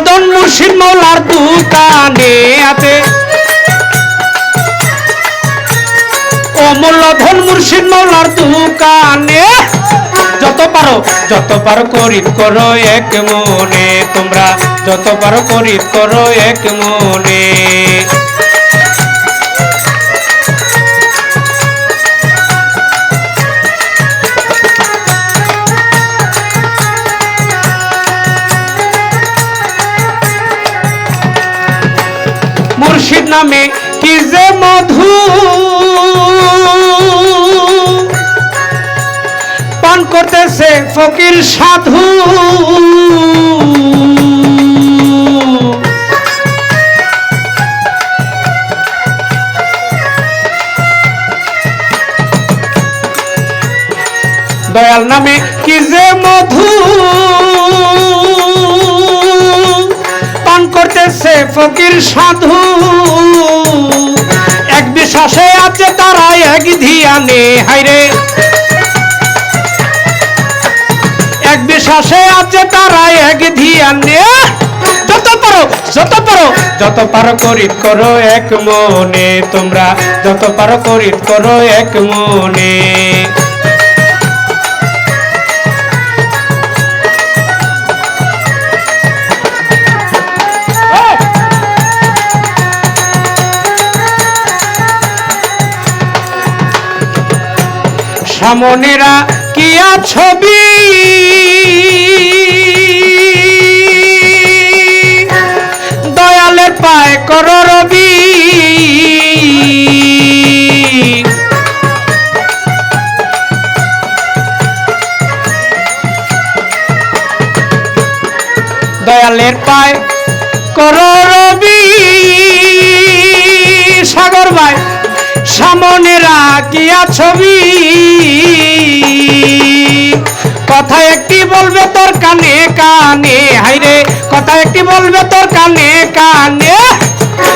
ধন মুর্শিদ মৌলার দোকানে আছে, অমূল্য ধন মুর্শিদ মৌলার দোকানে। যত পারো করিত করো এক মনে, তোমরা যত পারো করিত করো এক মনে। মুর্শিদ নামে কি যে মধু, পান করতেছে ফকির সাধু। দয়াল নামে কি যে মধু, পান করতেছে ফকির সাধু। এক বিশ্বাসে আছে তারা এক ধিয়ানে, হায়রে এক বিশ্বাসে আছে তারা এক ধিয়ানে। যত পারো করিত করো এক মনে, তোমরা যত পারো করিত করো এক মনে। সামনেরা কিয়া ছবি, দয়ালের পায় কর রবি। দয়ালের পায় কর রবি। সাগর ভাই সামনে রাখিয়া ছবি, কথা একটি বলবে তোর কানে কানে, হাইরে কথা একটি বলবে তোর কানে কানে।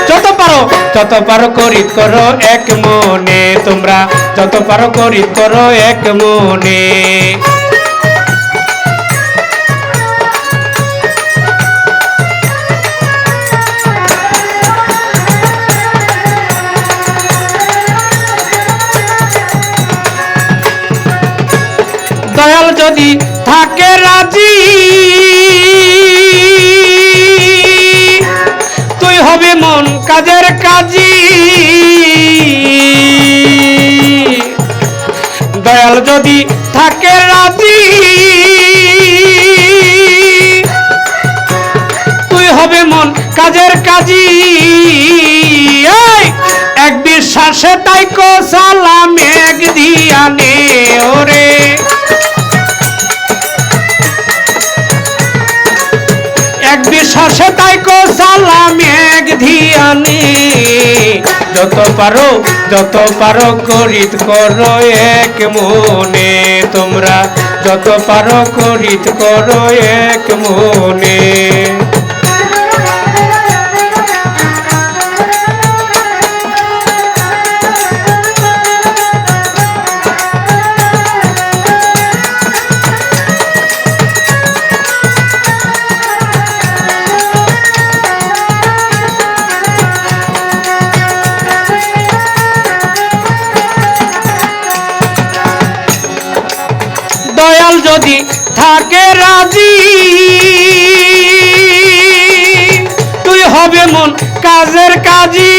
যত পারো করিত করো এক মনে, তোমরা যত পারো করিত করো এক মনে। দয়াল যদি থাকে রাজি, তুই হবে মন কাজের কাজী। দয়াল যদি থাকে রাজি, তুই হবে মন কাজের কাজী। এক বিশ্বাসে তাই কো সালাম এক ধিয়ানে, ওরে এক বিশ্বাসে তাই কো সালাম এক ধিয়ানে। যত পারো করিত করো এক মনে, তোমরা যত পারো করিত করো এক মনে। দয়াল যদি থাকে রাজি, তুই হবে মন কাজের কাজী।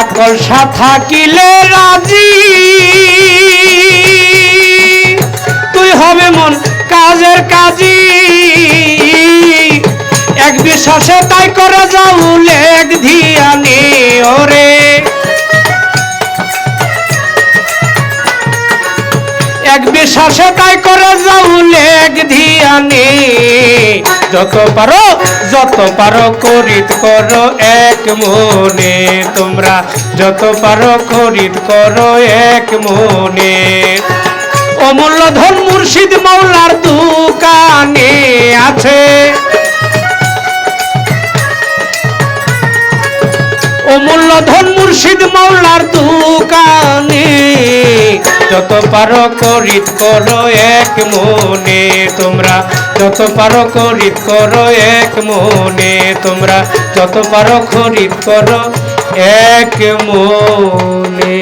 আকলসা থাকিলে রাজি, তুই হবে মন কাজের কাজী। এক বিশ্বাসে তাই করে যাউল এক ধিয়ানে, ওরে এক বিশ্বাসে তাই করে যাউল এক ধিয়ানে। যত পারো করিত করো এক মনে, তোমরা যত পারো করিত করো এক মনে। অমূল্য ধন মুর্শিদ মৌলার দোকানে আছে, অমূল্য ধন মুর্শিদ মাওলার দোকানে যত পারো খরিদ করো এক মনে তোমরা যত পারো খরিদ করো এক মনে তোমরা যত পারো খরিদ করো এক মনে